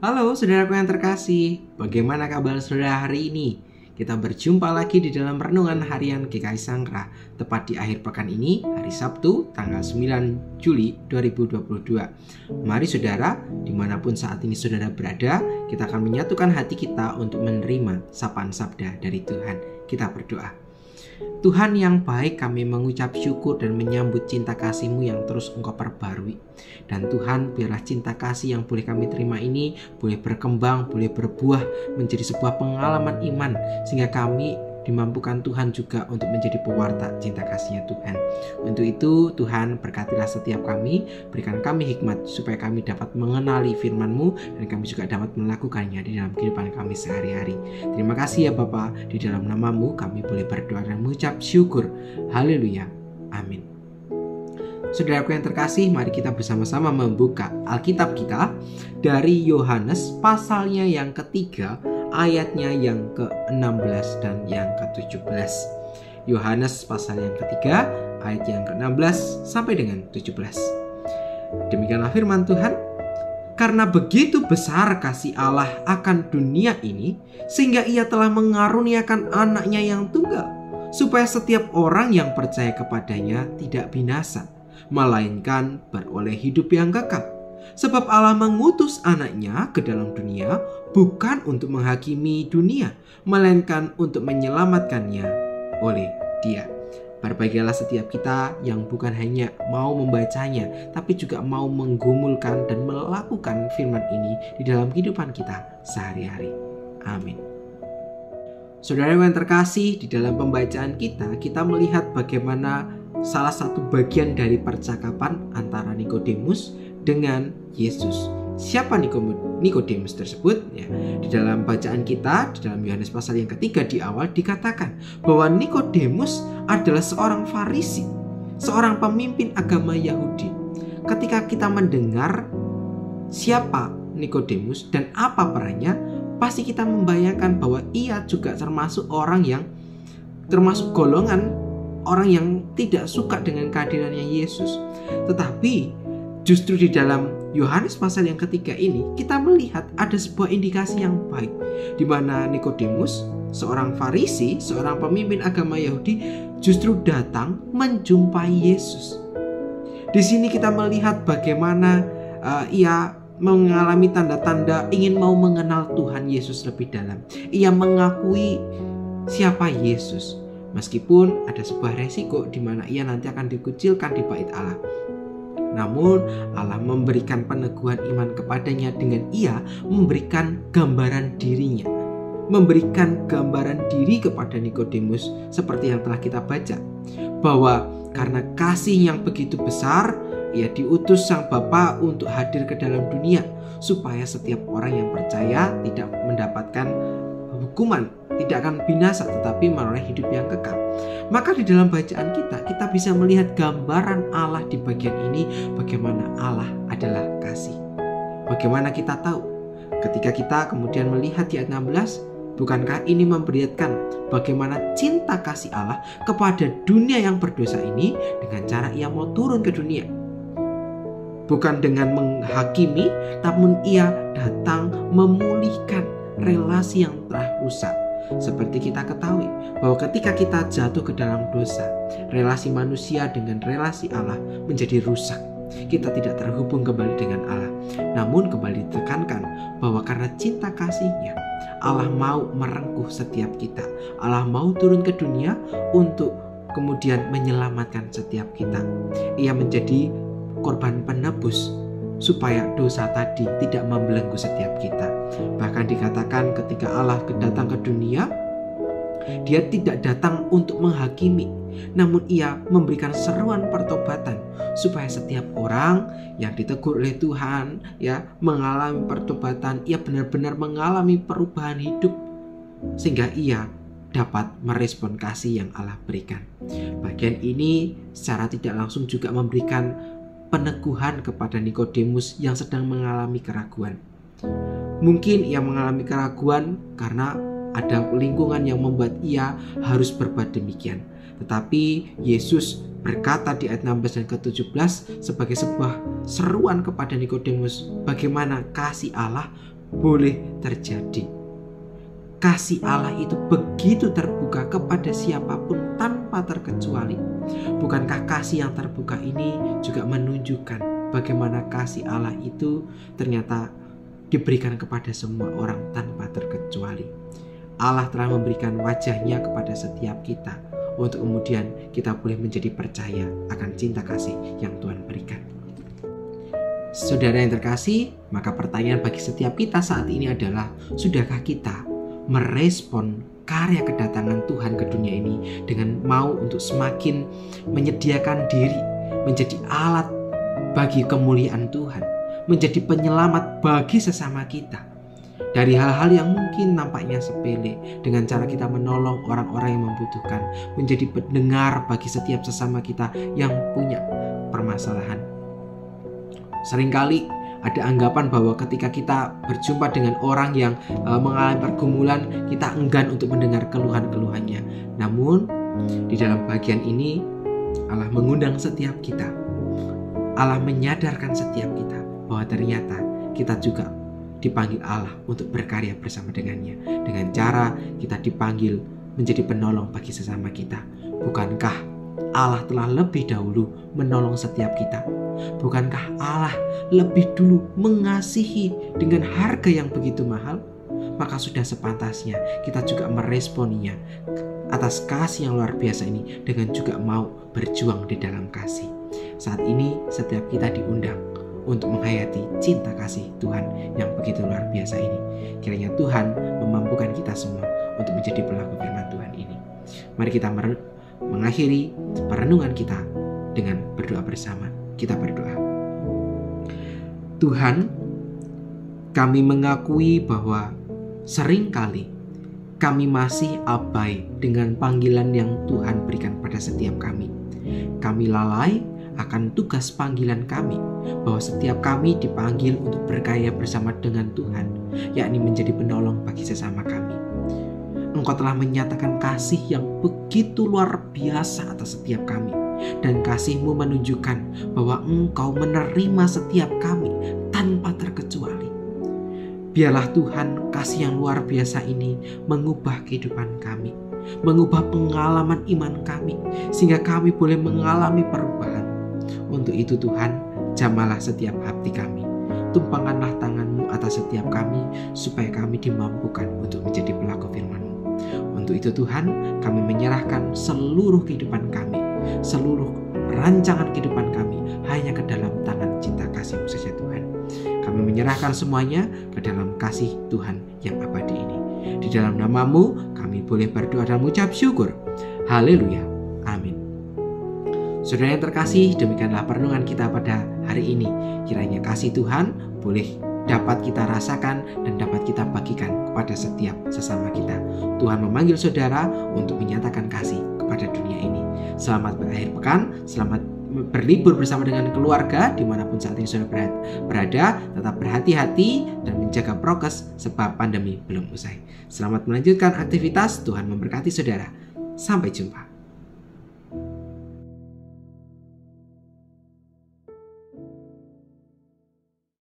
Halo saudaraku yang terkasih, bagaimana kabar saudara hari ini? Kita berjumpa lagi di dalam renungan harian GKI Sangkra, tepat di akhir pekan ini, hari Sabtu, tanggal 9 Juli 2022. Mari saudara, dimanapun saat ini saudara berada, kita akan menyatukan hati kita untuk menerima sapaan sabda dari Tuhan. Kita berdoa. Tuhan yang baik, kami mengucap syukur dan menyambut cinta kasih-Mu yang terus Engkau perbarui. Dan Tuhan, biarlah cinta kasih yang boleh kami terima ini boleh berkembang, boleh berbuah menjadi sebuah pengalaman iman, sehingga kami dimampukan Tuhan juga untuk menjadi pewarta cinta kasih-Nya Tuhan. Untuk itu Tuhan, berkatilah setiap kami, berikan kami hikmat supaya kami dapat mengenali firman-Mu dan kami juga dapat melakukannya di dalam kehidupan kami sehari-hari. Terima kasih ya Bapa, di dalam nama-Mu kami boleh berdoa dan mengucap syukur. Haleluya. Amin. Saudaraku yang terkasih, mari kita bersama-sama membuka Alkitab kita dari Yohanes pasalnya yang ketiga, ayatnya yang ke-16 dan yang ke-17. Yohanes pasal yang ketiga, ayat yang ke-16 sampai dengan 17. Demikianlah firman Tuhan. Karena begitu besar kasih Allah akan dunia ini, sehingga Ia telah mengaruniakan anaknya yang tunggal, supaya setiap orang yang percaya kepadanya tidak binasa, melainkan beroleh hidup yang kekal. Sebab Allah mengutus anaknya ke dalam dunia bukan untuk menghakimi dunia, melainkan untuk menyelamatkannya oleh Dia. Berbahagialah setiap kita yang bukan hanya mau membacanya, tapi juga mau menggumulkan dan melakukan firman ini di dalam kehidupan kita sehari-hari. Amin. Saudara yang terkasih, di dalam pembacaan kita melihat bagaimana salah satu bagian dari percakapan antara Nikodemus dengan Yesus. Siapa Nikodemus tersebut? Ya, di dalam bacaan kita, di dalam Yohanes pasal yang ketiga di awal dikatakan bahwa Nikodemus adalah seorang Farisi, seorang pemimpin agama Yahudi. Ketika kita mendengar siapa Nikodemus dan apa perannya, pasti kita membayangkan bahwa ia juga termasuk golongan orang yang tidak suka dengan kehadirannya Yesus. Tetapi justru di dalam Yohanes pasal yang ketiga ini kita melihat ada sebuah indikasi yang baik, di mana Nikodemus, seorang Farisi, seorang pemimpin agama Yahudi, justru datang menjumpai Yesus. Di sini kita melihat bagaimana ia mengalami tanda-tanda ingin mau mengenal Tuhan Yesus lebih dalam. Ia mengakui siapa Yesus, meskipun ada sebuah resiko di mana ia nanti akan dikucilkan di bait Allah. Namun Allah memberikan peneguhan iman kepadanya dengan ia memberikan gambaran dirinya, memberikan gambaran diri kepada Nikodemus seperti yang telah kita baca, bahwa karena kasih yang begitu besar, ia diutus Sang Bapa untuk hadir ke dalam dunia supaya setiap orang yang percaya tidak mendapatkan hukuman, tidak akan binasa, tetapi menoleh hidup yang kekal. Maka di dalam bacaan kita bisa melihat gambaran Allah di bagian ini, bagaimana Allah adalah kasih. Bagaimana kita tahu? Ketika kita kemudian melihat di ayat 16, bukankah ini memperlihatkan bagaimana cinta kasih Allah kepada dunia yang berdosa ini dengan cara ia mau turun ke dunia. Bukan dengan menghakimi, namun ia datang memulihkan relasi yang telah rusak. Seperti kita ketahui bahwa ketika kita jatuh ke dalam dosa, relasi manusia dengan relasi Allah menjadi rusak. Kita tidak terhubung kembali dengan Allah. Namun kembali ditekankan bahwa karena cinta kasih-Nya, Allah mau merengkuh setiap kita. Allah mau turun ke dunia untuk kemudian menyelamatkan setiap kita. Ia menjadi korban penebus supaya dosa tadi tidak membelenggu setiap kita. Bahkan dikatakan ketika Allah datang ke dunia, Dia tidak datang untuk menghakimi, namun Ia memberikan seruan pertobatan supaya setiap orang yang ditegur oleh Tuhan mengalami pertobatan, ia benar-benar mengalami perubahan hidup sehingga ia dapat merespon kasih yang Allah berikan. Bagian ini secara tidak langsung juga memberikan peneguhan kepada Nikodemus yang sedang mengalami keraguan. Mungkin ia mengalami keraguan karena ada lingkungan yang membuat ia harus berbuat demikian. Tetapi Yesus berkata di ayat 16 dan ke-17 sebagai sebuah seruan kepada Nikodemus bagaimana kasih Allah boleh terjadi. Kasih Allah itu begitu terbuka kepada siapapun tanpa terkecuali. Bukankah kasih yang terbuka ini juga menunjukkan bagaimana kasih Allah itu ternyata diberikan kepada semua orang tanpa terkecuali. Allah telah memberikan wajahnya kepada setiap kita untuk kemudian kita boleh menjadi percaya akan cinta kasih yang Tuhan berikan. Saudara yang terkasih, maka pertanyaan bagi setiap kita saat ini adalah, sudahkah kita merespon karya kedatangan Tuhan ke dunia ini dengan mau untuk semakin menyediakan diri menjadi alat bagi kemuliaan Tuhan, menjadi penyelamat bagi sesama kita dari hal-hal yang mungkin nampaknya sepele, dengan cara kita menolong orang-orang yang membutuhkan, menjadi pendengar bagi setiap sesama kita yang punya permasalahan. Seringkali ada anggapan bahwa ketika kita berjumpa dengan orang yang mengalami pergumulan, kita enggan untuk mendengar keluhan-keluhannya. Namun di dalam bagian ini Allah mengundang setiap kita. Allah menyadarkan setiap kita bahwa ternyata kita juga dipanggil Allah untuk berkarya bersama dengannya. Dengan cara kita dipanggil menjadi penolong bagi sesama kita. Bukankah Allah telah lebih dahulu menolong setiap kita? Bukankah Allah lebih dulu mengasihi dengan harga yang begitu mahal? Maka sudah sepantasnya kita juga meresponinya atas kasih yang luar biasa ini dengan juga mau berjuang di dalam kasih. Saat ini setiap kita diundang untuk menghayati cinta kasih Tuhan yang begitu luar biasa ini. Kiranya Tuhan memampukan kita semua untuk menjadi pelaku firman Tuhan ini. Mari kita mengakhiri perenungan kita dengan berdoa bersama. Kita berdoa. Tuhan, kami mengakui bahwa seringkali kami masih abai dengan panggilan yang Tuhan berikan pada setiap kami. Kami lalai akan tugas panggilan kami, bahwa setiap kami dipanggil untuk berkarya bersama dengan Tuhan, yakni menjadi penolong bagi sesama kami. Engkau telah menyatakan kasih yang begitu luar biasa atas setiap kami, dan kasih-Mu menunjukkan bahwa Engkau menerima setiap kami tanpa terkecuali. Biarlah Tuhan, kasih yang luar biasa ini mengubah kehidupan kami, mengubah pengalaman iman kami, sehingga kami boleh mengalami perubahan. Untuk itu Tuhan, jamalah setiap hati kami, tumpangkanlah tangan-Mu atas setiap kami, supaya kami dimampukan untuk menjadi pelaku firman-Mu. Untuk itu Tuhan, kami menyerahkan seluruh kehidupan kami, seluruh rancangan kehidupan kami hanya ke dalam tangan cinta kasih-Mu saja Tuhan. Kami menyerahkan semuanya ke dalam kasih Tuhan yang abadi ini. Di dalam nama-Mu kami boleh berdoa dan mengucap syukur. Haleluya. Amin. Saudara yang terkasih, demikianlah perenungan kita pada hari ini. Kiranya kasih Tuhan boleh dapat kita rasakan dan dapat kita bagikan kepada setiap sesama kita. Tuhan memanggil saudara untuk menyatakan kasih kepada dunia ini. Selamat berakhir pekan, selamat berlibur bersama dengan keluarga dimanapun saat ini saudara berada. Tetap berhati-hati dan menjaga prokes sebab pandemi belum usai. Selamat melanjutkan aktivitas, Tuhan memberkati saudara. Sampai jumpa.